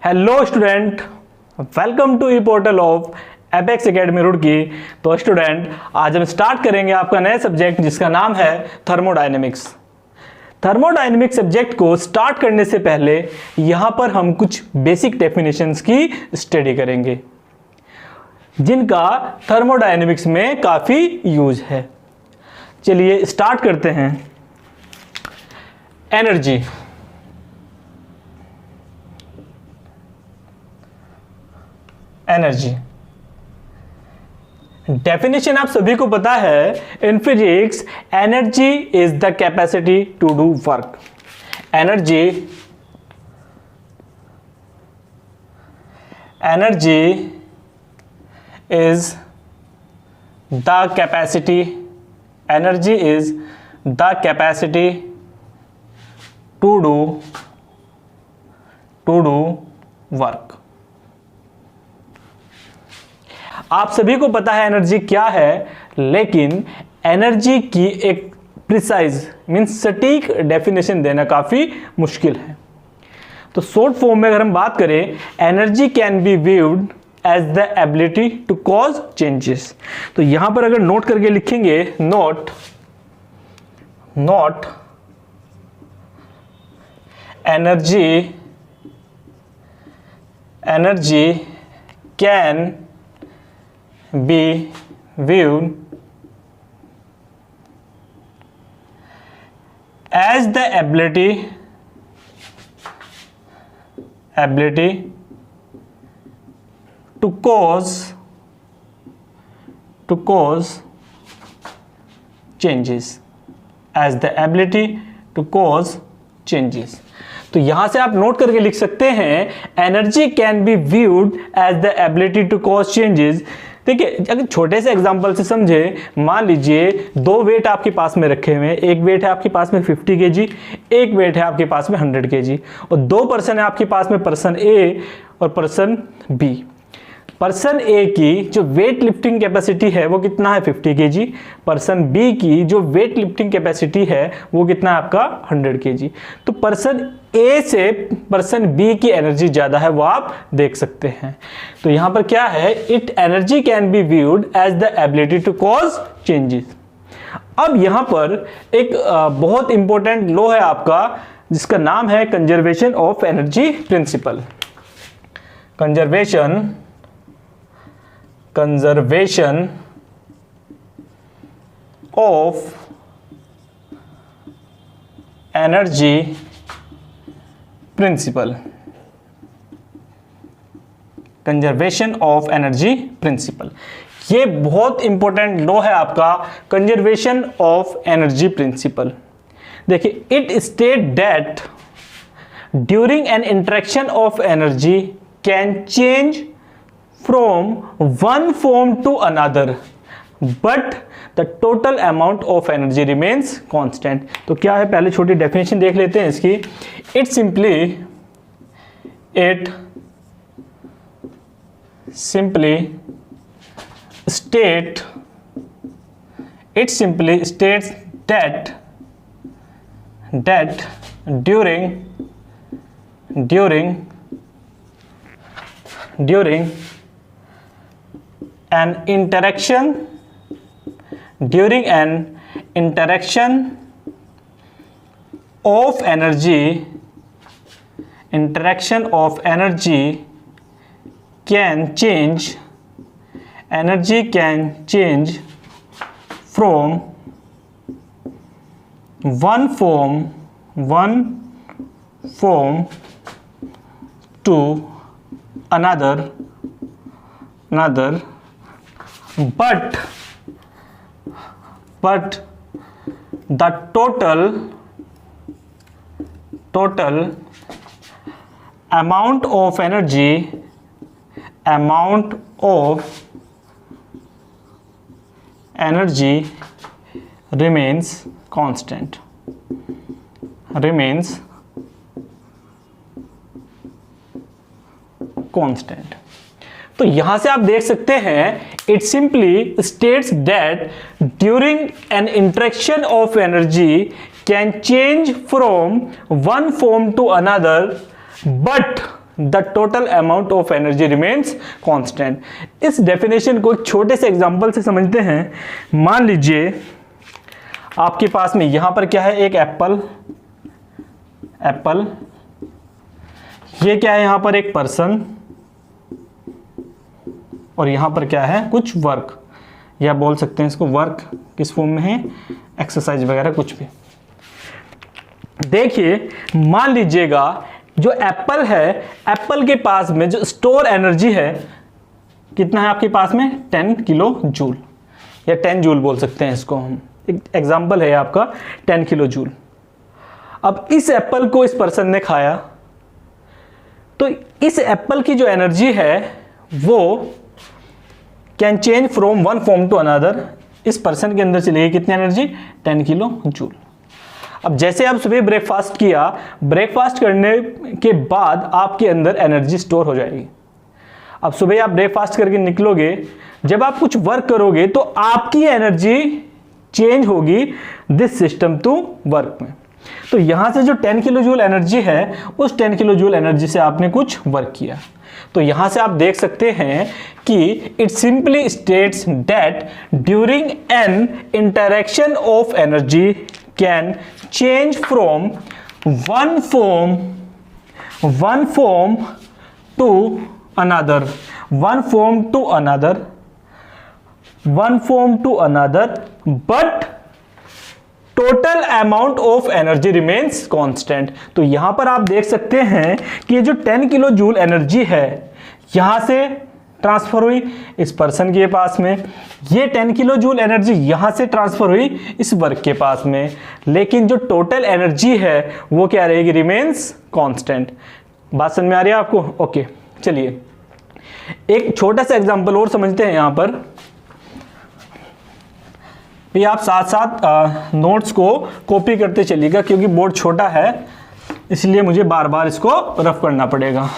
Hello student, welcome to e portal of Apex Academy Roorkee. तो student, आज हम start करेंगे आपका नया सब्जेक्ट जिसका नाम है थर्मोडायनेमिक्स। थर्मोडायनेमिक्स सब्जेक्ट को स्टार्ट करने से पहले यहाँ पर हम कुछ बेसिक डेफिनेशंस की स्टडी करेंगे जिनका थर्मोडायनेमिक्स में काफ़ी यूज है। चलिए स्टार्ट करते हैं। एनर्जी, एनर्जी डेफिनेशन आप सभी को पता है। In physics energy is the capacity to do work. Energy is the capacity, energy is the capacity to do work. आप सभी को पता है एनर्जी क्या है, लेकिन एनर्जी की एक प्रिसाइज मींस सटीक डेफिनेशन देना काफी मुश्किल है। तो शॉर्ट फॉर्म में अगर हम बात करें, energy can be viewed as the ability to cause changes. तो यहां पर अगर नोट करके लिखेंगे, note energy can be viewed as the ability to cause changes, as the ability to cause changes। तो यहां से आप नोट करके लिख सकते हैं, energy can be viewed as the ability to cause changes. देखिए, अगर छोटे से एग्जांपल से समझे, मान लीजिए दो वेट आपके पास में रखे हुए हैं। एक वेट है आपके पास में 50 kg, एक वेट है आपके पास में 100 kg, और दो पर्सन है आपके पास में, पर्सन ए और पर्सन बी। पर्सन ए की जो वेट लिफ्टिंग कैपेसिटी है वो कितना है, 50 kg। पर्सन बी की जो वेट लिफ्टिंग कैपेसिटी है वो कितना है आपका, 100 kg। तो पर्सन ए से पर्सन बी की एनर्जी ज्यादा है, वो आप देख सकते हैं। तो यहां पर क्या है, it energy can be viewed as the ability to cause changes. अब यहां पर एक बहुत इंपॉर्टेंट लॉ है आपका जिसका नाम है conservation of energy principal. Conservation of energy principal. Conservation of energy principal, ये बहुत इंपॉर्टेंट लॉ है आपका, कंजर्वेशन ऑफ एनर्जी प्रिंसिपल। देखिए, it state that during an interaction of energy can change from one form to another but the total amount of energy remains constant। तो क्या है, पहले छोटी डेफिनेशन देख लेते हैं इसकी। it simply states that during an interaction of energy can change from one form to another but the total amount of energy remains constant। तो यहां से आप देख सकते हैं, it simply states that during an interaction of energy can change from one form to another, but the total amount of energy remains constant. इस definition को एक छोटे से एग्जांपल से समझते हैं। मान लीजिए आपके पास में यहां पर क्या है, एक एप्पल, ये क्या है यहां पर एक पर्सन, और यहां पर क्या है कुछ वर्क, या बोल सकते हैं इसको वर्क किस फॉर्म में है, एक्सरसाइज वगैरह कुछ भी। देखिए मान लीजिएगा जो एप्पल है, एप्पल के पास में जो स्टोर एनर्जी है कितना है आपके पास में, 10 किलो जूल, या 10 जूल बोल सकते हैं इसको हम, एक एग्जांपल है आपका 10 किलो जूल। अब इस एप्पल को इस पर्सन ने खाया, तो इस एप्पल की जो एनर्जी है वो can change from one form to another. इस पर्सन के अंदर चली गई कितनी एनर्जी, 10 किलो जूल। अब जैसे आप सुबह ब्रेकफास्ट किया, ब्रेकफास्ट करने के बाद आपके अंदर एनर्जी स्टोर हो जाएगी। अब सुबह आप ब्रेकफास्ट करके निकलोगे, जब आप कुछ वर्क करोगे तो आपकी एनर्जी चेंज होगी दिस सिस्टम टू वर्क में। तो यहां से जो 10 किलो जूल एनर्जी है, उस 10 किलो जूल एनर्जी से आपने कुछ वर्क किया। तो यहां से आप देख सकते हैं कि it simply states that during an interaction of energy can change from one form to another, but total amount of energy remains constant. तो यहां पर आप देख सकते हैं कि ये जो 10 किलो जूल एनर्जी है यहां से ट्रांसफर हुई इस पर्सन के पास में, ये 10 किलो जूल एनर्जी यहां से ट्रांसफर हुई इस वर्क के पास में, लेकिन जो टोटल एनर्जी है वो क्या रहेगी, रिमेन्स कांस्टेंट। बात समझ में आ रही है आपको? ओके, चलिए एक छोटा सा एग्जांपल और समझते हैं। यहां पर भी आप साथ साथ नोट्स को कॉपी करते चलिएगा, क्योंकि बोर्ड छोटा है इसलिए मुझे बार बार इसको रफ करना पड़ेगा।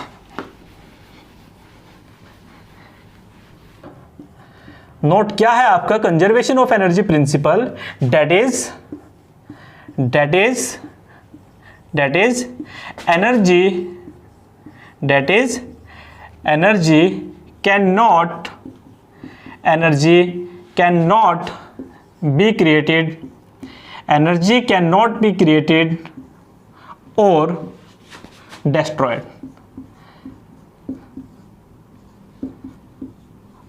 नोट क्या है आपका, conservation of energy principal, that is energy cannot be created or destroyed।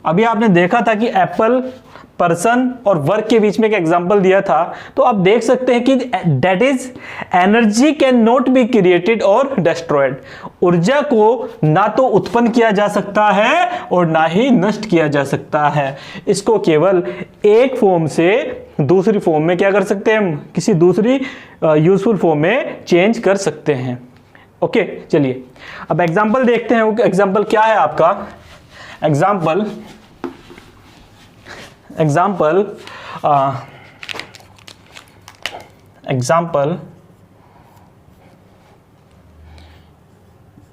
अभी आपने देखा था कि एप्पल, पर्सन और वर्क के बीच में एक एग्जांपल दिया था, तो आप देख सकते हैं कि that is energy can not be created और डिस्ट्रॉयड। ऊर्जा को ना तो उत्पन्न किया जा सकता है और ना ही नष्ट किया जा सकता है। इसको केवल एक फॉर्म से दूसरी फॉर्म में क्या कर सकते हैं, हम किसी दूसरी यूजफुल फॉर्म में चेंज कर सकते हैं। ओके, चलिए अब एग्जांपल देखते हैं। वो एग्जांपल क्या है आपका, example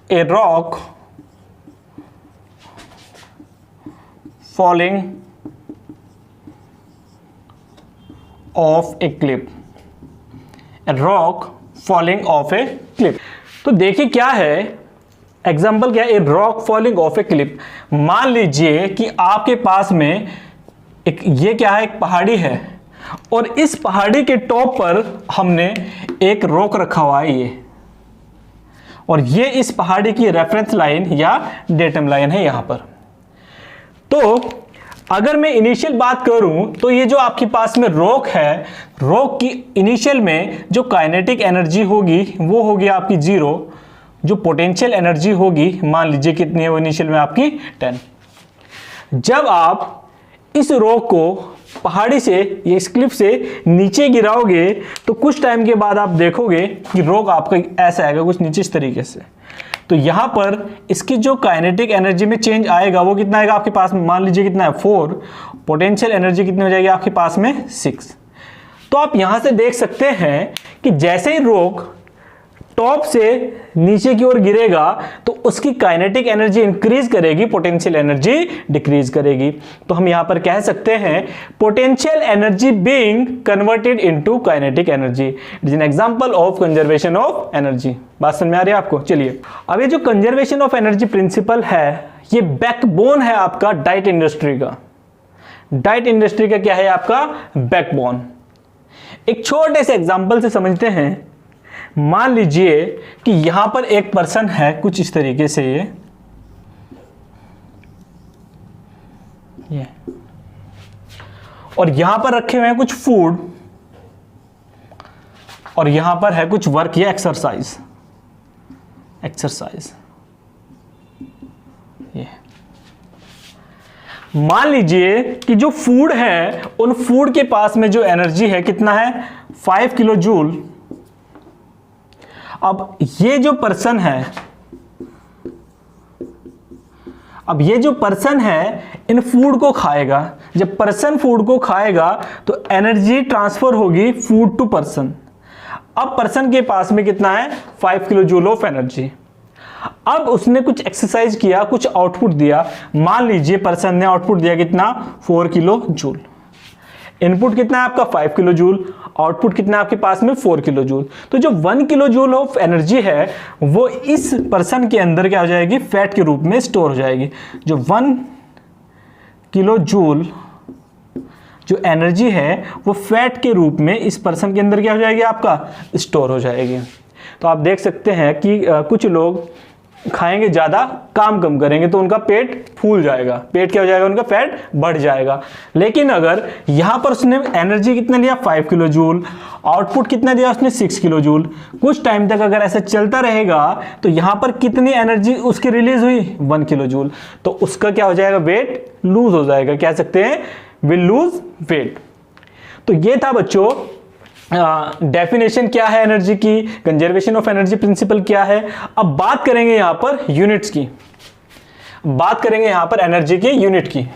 a rock falling off a cliff, तो देखिए क्या है एग्जाम्पल, क्या है, rock falling of A Cliff. मान लीजिए कि आपके पास में एक, ये क्या है, एक पहाड़ी है, और इस पहाड़ी के टॉप पर हमने एक रॉक रखा हुआ है ये, और ये इस पहाड़ी की रेफरेंस लाइन या डेटम लाइन है यहां पर। तो अगर मैं इनिशियल बात करूं तो ये जो आपके पास में रॉक है, रॉक की इनिशियल में जो काइनेटिक एनर्जी होगी वो होगी आपकी 0, जो पोटेंशियल एनर्जी होगी मान लीजिए कितनी है वो इनिशियल में आपकी 10। जब आप इस रॉक को पहाड़ी से, ये क्लिफ से नीचे गिराओगे तो कुछ टाइम के बाद आप देखोगे कि रॉक आपका ऐसा आएगा कुछ नीचे इस तरीके से। तो यहां पर इसकी जो काइनेटिक एनर्जी में चेंज आएगा वो कितना आएगा आपके पास में, मान लीजिए कितना है 4, पोटेंशियल एनर्जी कितनी हो जाएगी आपके पास में 6। तो आप यहां से देख सकते हैं कि जैसे ही रॉक टॉप से नीचे की ओर गिरेगा तो उसकी काइनेटिक एनर्जी इंक्रीज करेगी, पोटेंशियल एनर्जी डिक्रीज करेगी। तो हम यहां पर कह सकते हैं potential energy being converted into kinetic energy. It is an example of conservation of energy. बात समझ में आ रही है आपको? चलिए, अब ये जो कंजर्वेशन ऑफ एनर्जी प्रिंसिपल है, ये बैकबोन है आपका डाइट इंडस्ट्री का। डाइट इंडस्ट्री का क्या है आपका? बैकबोन। एक छोटे से एग्जांपल से समझते हैं। मान लीजिए कि यहां पर एक पर्सन है, कुछ इस तरीके से ये और यहां पर रखे हुए हैं कुछ फूड, और यहां पर है कुछ वर्क या एक्सरसाइज। ये मान लीजिए कि जो फूड है, उन फूड के पास में जो एनर्जी है कितना है? 5 किलो जूल। अब ये जो पर्सन है, इन फूड को खाएगा। जब पर्सन फूड को खाएगा तो एनर्जी ट्रांसफर होगी फूड टू पर्सन। अब पर्सन के पास में कितना है? 5 किलो जूल ऑफ एनर्जी। अब उसने कुछ एक्सरसाइज किया, कुछ आउटपुट दिया। मान लीजिए पर्सन ने आउटपुट दिया कितना? 4 किलो जूल। इनपुट कितना है आपका? 5 किलो जूल। आउटपुट कितना है आपके पास में? 4 किलो जूल। तो जो 1 किलो जूल ऑफ एनर्जी है वो इस पर्सन के अंदर क्या हो जाएगी? फैट के रूप में स्टोर हो जाएगी। जो 1 किलो जूल जो एनर्जी है वो फैट के रूप में इस पर्सन के अंदर क्या हो जाएगी? आपका स्टोर हो जाएगी। तो आप देख सकते हैं कि कुछ लोग खाएंगे ज़्यादा, काम कम करेंगे तो उनका पेट फूल जाएगा। पेट क्या हो जाएगा? उनका फैट बढ़ जाएगा। लेकिन अगर यहाँ पर उसने एनर्जी कितना लिया? 5 किलो जूल। आउटपुट कितना दिया उसने? 6 किलो जूल। कुछ टाइम तक अगर ऐसा चलता रहेगा तो यहाँ पर कितनी एनर्जी उसकी रिलीज हुई? 1 किलो जूल। तो उसका क्या हो जाएगा? वेट लूज हो जाएगा। कह सकते हैं विल लूज वेट। तो ये था बच्चों डेफिनेशन क्या है एनर्जी की, कंजर्वेशन ऑफ एनर्जी प्रिंसिपल क्या है। अब बात करेंगे यहां पर यूनिट्स की, बात करेंगे यहां पर एनर्जी की यूनिट की।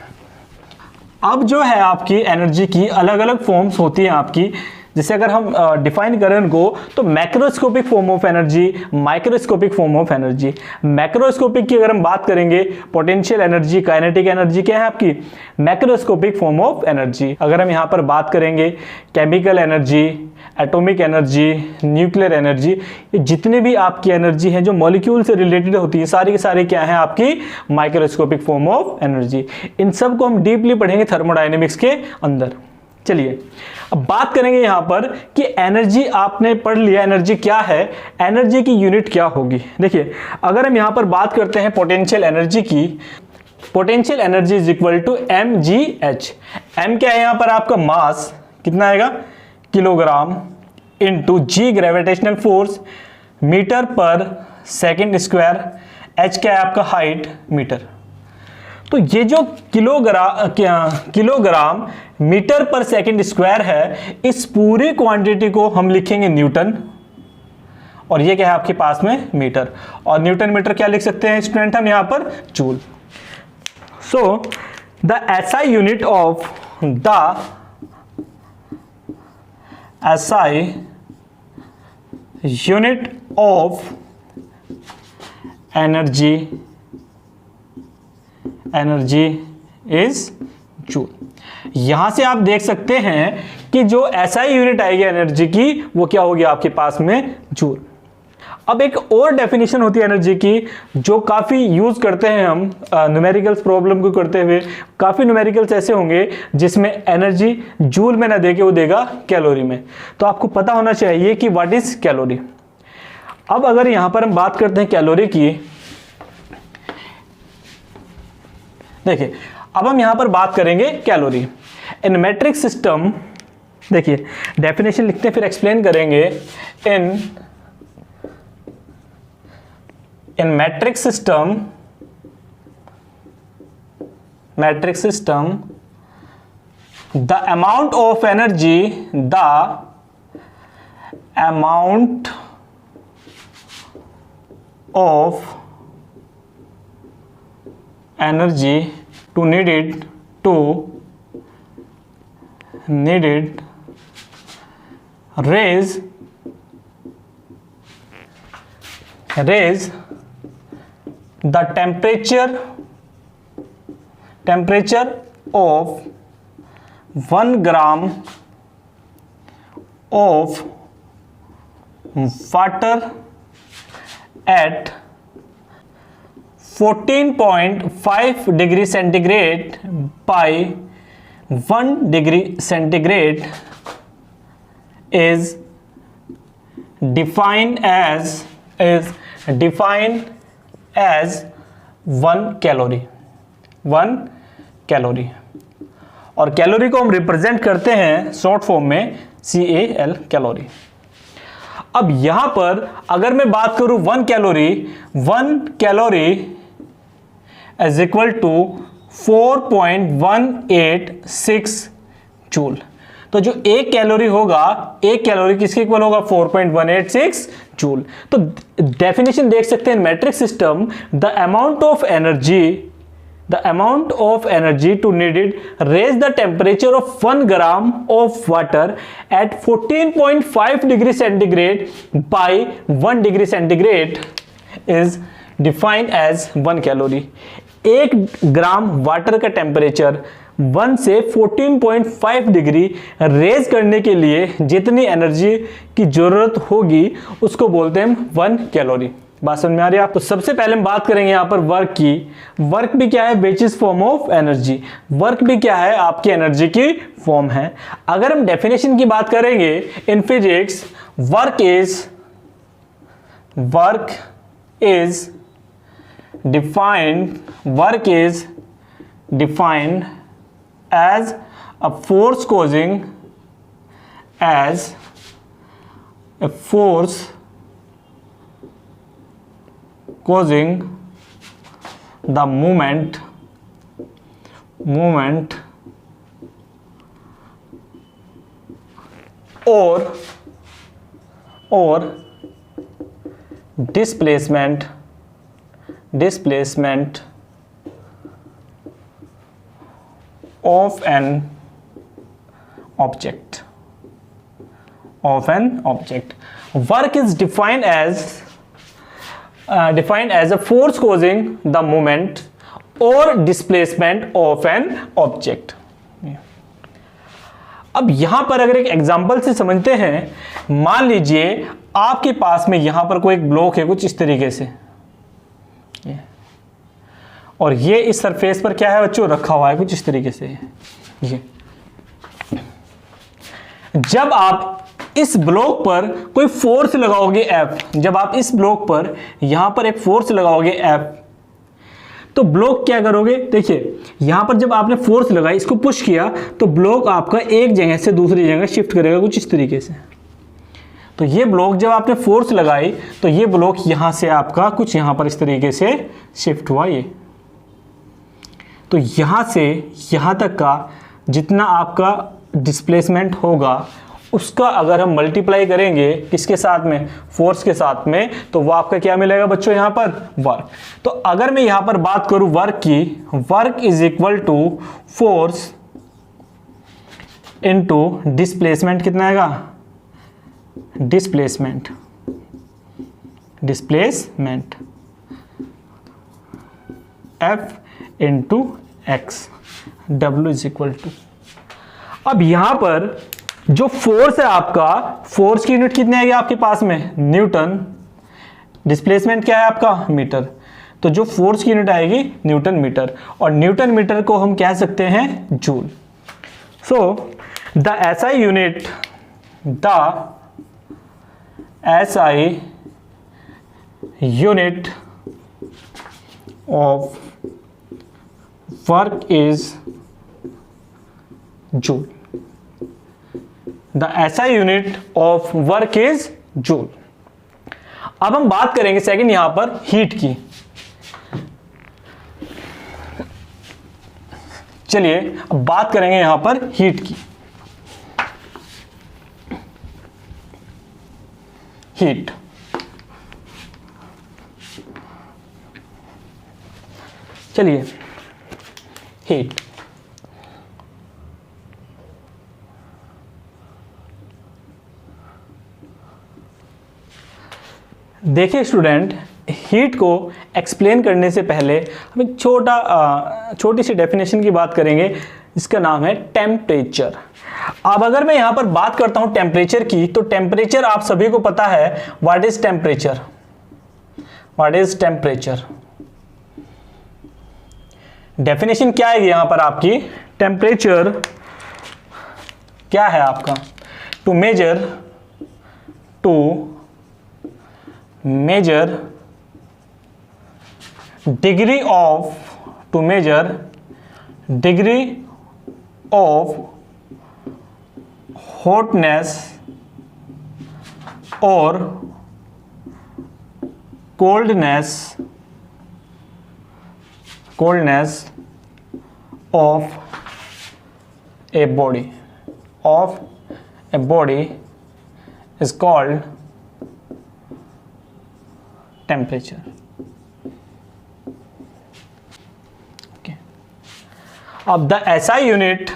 अब जो है आपकी एनर्जी की अलग अलग फॉर्म्स होती हैं आपकी। जैसे अगर हम डिफाइन करें उनको तो macroscopic form of energy, microscopic form of energy. Macroscopic की अगर हम बात करेंगे, पोटेंशियल एनर्जी, काइनेटिक एनर्जी क्या है आपकी? Macroscopic form of energy. अगर हम यहाँ पर बात करेंगे chemical energy, atomic energy, nuclear energy, ये जितने भी आपकी एनर्जी है जो मॉलिक्यूल से रिलेटेड होती है, सारी की सारी क्या है आपकी? Microscopic form of energy. इन सब को हम डीपली पढ़ेंगे थर्मोडायनेमिक्स के अंदर। चलिए, अब बात करेंगे यहां पर कि एनर्जी आपने पढ़ लिया, एनर्जी क्या है, एनर्जी की यूनिट क्या होगी। देखिए, अगर हम यहां पर बात करते हैं पोटेंशियल एनर्जी की, potential energy is equal to mgh। m क्या है यहां पर आपका? मास कितना आएगा? Kilogram, into g gravitational force metre पर सेकंड स्क्वायर, h क्या है आपका? Height, metre. तो ये जो किलोग्राम मीटर पर सेकंड स्क्वायर है, इस पूरी क्वांटिटी को हम लिखेंगे न्यूटन, और ये क्या है आपके पास में? मीटर। और न्यूटन मीटर क्या लिख सकते हैं स्टूडेंट हम यहां पर? Joule. So the SI unit of energy is joule. यहां से आप देख सकते हैं कि जो SI यूनिट आएगी एनर्जी की वो क्या होगी आपके पास में? जूल। अब एक और डेफिनेशन होती है एनर्जी की जो काफी यूज करते हैं हम न्यूमेरिकल्स प्रॉब्लम को करते हुए। काफी न्यूमेरिकल्स ऐसे होंगे जिसमें एनर्जी जूल में ना देके वो देगा कैलोरी में। तो आपको पता होना चाहिए कि व्हाट इज कैलोरी। अब अगर यहां पर हम बात करते हैं कैलोरी की, देखिए अब हम यहां पर बात करेंगे कैलोरी इन मैट्रिक सिस्टम। देखिए डेफिनेशन लिखते हैं फिर एक्सप्लेन करेंगे। In metric system the amount of energy needed to raise raise the temperature of 1 gram of water at 14.5 degree centigrade by 1 degree centigrade is defined as 1 calorie. 1 calorie, और calorie को हम represent करते हैं short form में CAL, calorie. अब यहां पर अगर मैं बात करूं 1 calorie is equal to 4.186 joule. तो जो एक कैलोरी होगा, एक कैलोरी किसके इक्वल होगा? 4.186 जूल. तो डेफिनेशन देख सकते हैं matrix system, the amount of energy to needed raise the temperature of 1 gram of water at 14.5 degree centigrade by 1 degree centigrade is defined as 1 calorie. 1 gram water का temperature 1 से 14.5 degree raise करने के लिए जितनी energy की जरूरत होगी उसको बोलते हैं 1 कैलोरी. बात समझ में आ रही है आप? तो सबसे पहले हम बात करेंगे यहाँ पर वर्क की. वर्क भी क्या है? Which is form of energy. Work भी क्या है? आपकी एनर्जी की फॉर्म है. अगर हम डेफिनेशन की बात करेंगे in physics, work is defined as a force causing the movement or displacement of an object. Work is defined as a force causing the movement or displacement of an object. अब यहां पर अगर एक example से समझते हैं, मान लीजिए आपके पास में यहां पर कोई एक ब्लॉक है कुछ इस तरीके से, और ये इस सरफेस पर क्या है बच्चों? रखा हुआ है कुछ इस तरीके से. ये जब आप इस ब्लॉक पर कोई फोर्स लगाओगे F, जब आप इस ब्लॉक पर यहां पर एक फोर्स लगाओगे F, तो ब्लॉक क्या करोगे? देखिए यहां पर जब आपने फोर्स लगाई, इसको पुश किया, तो ब्लॉक आपका एक जगह से दूसरी जगह शिफ्ट करेगा कुछ इस तरीके से. तो ये ब्लॉक जब आपने फोर्स लगाई तो ये ब्लॉक यहां से आपका कुछ यहां पर इस तरीके से शिफ्ट हुआ. ये तो यहां से यहां तक का जितना आपका डिस्प्लेसमेंट होगा उसका अगर हम मल्टीप्लाई करेंगे किसके साथ में? फोर्स के साथ में, तो वो आपका क्या मिलेगा बच्चों? यहां पर वर्क. तो अगर मैं यहां पर बात करूं वर्क की, work is equal to force into displacement. कितना आएगा? Displacement F into x. W is equal to. अब यहां पर जो फोर्स है आपका, फोर्स की यूनिट कितनी आएगी आपके पास में? न्यूटन. डिस्प्लेसमेंट क्या है आपका? मीटर. तो जो फोर्स की यूनिट आएगी न्यूटन मीटर, और न्यूटन मीटर को हम कह सकते हैं joule. So the SI unit of work is joule. The SI unit of work is joule. अब हम बात करेंगे सेकंड यहां पर हीट की. चलिए अब बात करेंगे यहां पर हीट की. हीट चलिए हीट. देखिए स्टूडेंट, हीट को एक्सप्लेन करने से पहले हम एक छोटी सी डेफिनेशन की बात करेंगे, जिसका नाम है टेम्परेचर। अब अगर मैं यहां पर बात करता हूं टेम्परेचर की, तो टेम्परेचर आप सभी को पता है, what is temperature? What is temperature? Definition क्या है यहां पर आपकी? टेम्परेचर क्या है आपका? To measure degree of hotness or coldness of a body is called temperature. Okay. अब the SI unit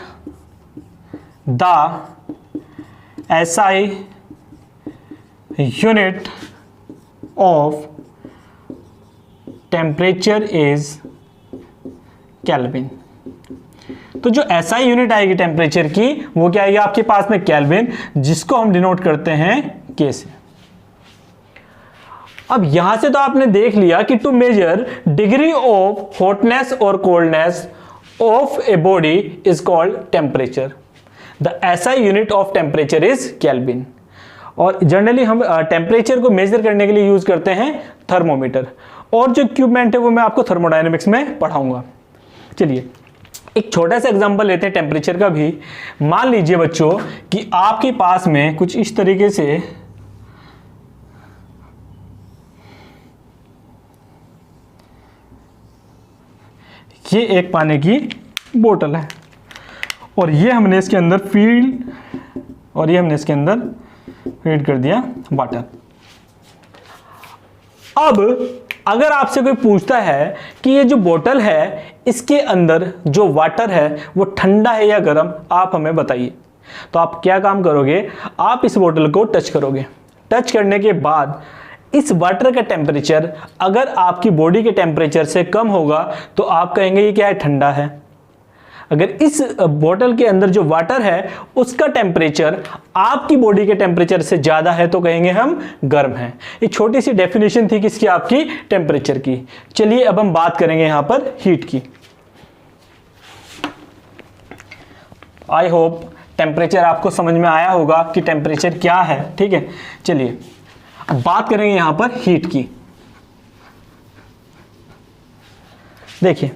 of temperature is Kelvin. तो जो SI यूनिट आएगी टेम्परेचर की, वो क्या आएगी आपके पास में? केल्विन, जिसको हम डिनोट करते हैं K से। अब यहां से तो आपने देख लिया कि to measure degree of hotness और coldness of a body is called temperature. The SI unit of temperature is kelvin. और जनरली हम टेम्परेचर को मेजर करने के लिए यूज करते हैं थर्मोमीटर, और जो इक्विपमेंट है वो मैं आपको थर्मोडायनेमिक्स में पढ़ाऊंगा। चलिए एक छोटा सा एग्जांपल लेते हैं टेम्परेचर का भी। मान लीजिए बच्चों कि आपके पास में कुछ इस तरीके से ये एक पानी की बोतल है, और ये हमने इसके अंदर फीड कर दिया वाटर। अब अगर आपसे कोई पूछता है कि ये जो बोतल है, इसके अंदर जो वाटर है वो ठंडा है या गर्म, आप हमें बताइए। तो आप क्या काम करोगे? आप इस बोतल को टच करोगे। टच करने के बाद इस वाटर का टेम्परेचर अगर आपकी बॉडी के टेम्परेचर से कम होगा तो आप कहेंगे ये क्या है? ठंडा है। अगर इस बोतल के अंदर जो वाटर है उसका टेम्परेचर आपकी बॉडी के टेम्परेचर से ज्यादा है तो कहेंगे हम गर्म है। ये छोटी सी डेफिनेशन थी किसकी? आपकी टेम्परेचर की। चलिए अब हम बात करेंगे यहां पर हीट की। आई होप टेम्परेचर आपको समझ में आया होगा कि टेम्परेचर क्या है। ठीक है, चलिए अब बात करेंगे यहां पर हीट की। देखिए,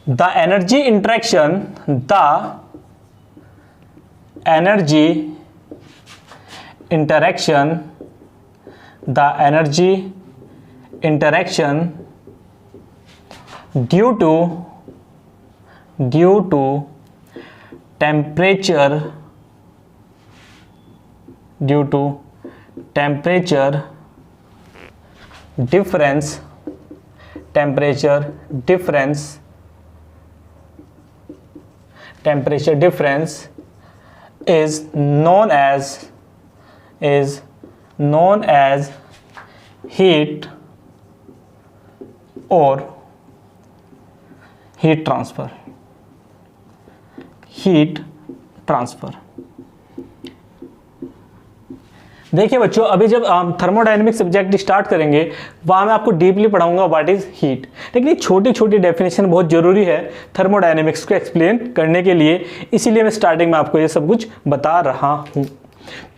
the energy interaction due to temperature difference is known as heat or heat transfer. देखिए बच्चों, अभी जब हम थर्मोडायनेमिक सब्जेक्ट स्टार्ट करेंगे वहां मैं आपको डीपली पढ़ाऊंगा व्हाट इज हीट। लेकिन ये छोटी छोटी डेफिनेशन बहुत जरूरी है थर्मोडायनेमिक्स को एक्सप्लेन करने के लिए, इसीलिए मैं स्टार्टिंग में आपको ये सब कुछ बता रहा हूं।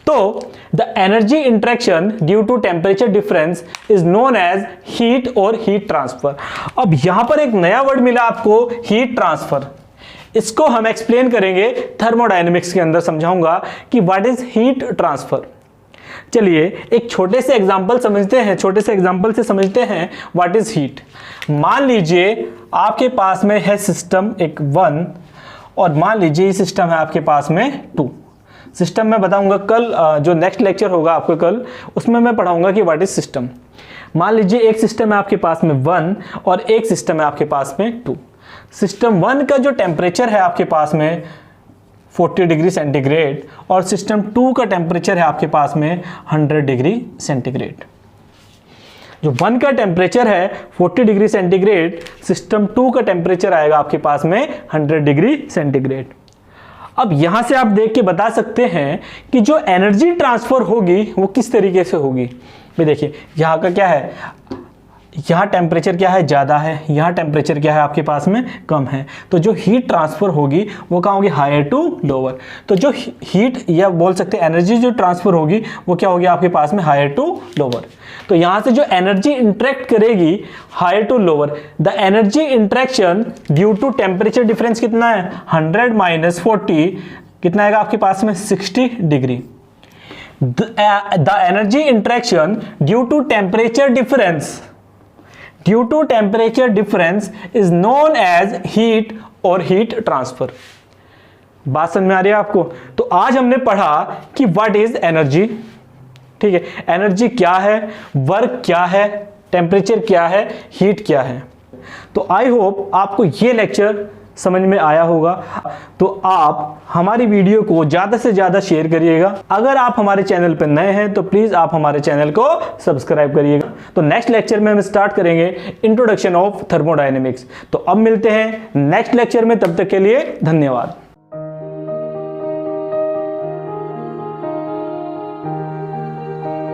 तो the energy interaction due to temperature difference is known as heat और हीट ट्रांसफर। अब यहां पर एक नया वर्ड मिला आपको, हीट ट्रांसफर। इसको हम एक्सप्लेन करेंगे थर्मोडायनेमिक्स के अंदर, समझाऊंगा कि व्हाट इज हीट ट्रांसफर। चलिए एक छोटे से एग्जांपल से समझते हैं व्हाट इज हीट। मान लीजिए आपके पास में है सिस्टम एक 1, और मान लीजिए ये सिस्टम है आपके पास में 2। सिस्टम में बताऊंगा कल, जो नेक्स्ट लेक्चर होगा आपको कल, उसमें मैं पढ़ाऊंगा कि व्हाट इज सिस्टम। मान लीजिए एक सिस्टम है आपके पास में 1 और एक सिस्टम है आपके पास में 2। सिस्टम 1 का जो टेम्परेचर है आपके पास में 40 डिग्री सेंटीग्रेड, और सिस्टम 2 का टेम्परेचर है आपके पास में 100 डिग्री सेंटीग्रेड। जो 1 का टेम्परेचर है 40 डिग्री सेंटीग्रेड, सिस्टम 2 का टेम्परेचर आएगा आपके पास में 100 डिग्री सेंटीग्रेड। अब यहां से आप देख के बता सकते हैं कि जो एनर्जी ट्रांसफर होगी वो किस तरीके से होगी। भाई देखिए यहाँ का क्या है, यहाँ टेम्परेचर क्या है ज़्यादा है, यहाँ टेम्परेचर क्या है आपके पास में कम है, तो जो हीट ट्रांसफ़र होगी वो कहाँ होगी, हायर टू लोअर। तो जो हीट या बोल सकते हैं एनर्जी जो ट्रांसफ़र होगी वो क्या होगी आपके पास में, हायर टू लोअर। तो यहाँ से जो एनर्जी इंटरेक्ट करेगी higher to lower, the energy interaction due to temperature difference कितना है, 100 माइनस 40 कितना आएगा आपके पास में, 60 degree. The energy interaction due to temperature difference is known as heat और heat transfer। बात समझ में आ रही है आपको। तो आज हमने पढ़ा कि व्हाट इज एनर्जी, ठीक है, एनर्जी क्या है, वर्क क्या है, टेम्परेचर क्या है, हीट क्या है। तो आई होप आपको ये लेक्चर समझ में आया होगा। तो आप हमारी वीडियो को ज़्यादा से ज़्यादा शेयर करिएगा। अगर आप हमारे चैनल पर नए हैं तो प्लीज़ आप हमारे चैनल को सब्सक्राइब करिएगा। तो नेक्स्ट लेक्चर में हम स्टार्ट करेंगे इंट्रोडक्शन ऑफ थर्मोडायनेमिक्स। तो अब मिलते हैं नेक्स्ट लेक्चर में, तब तक के लिए धन्यवाद।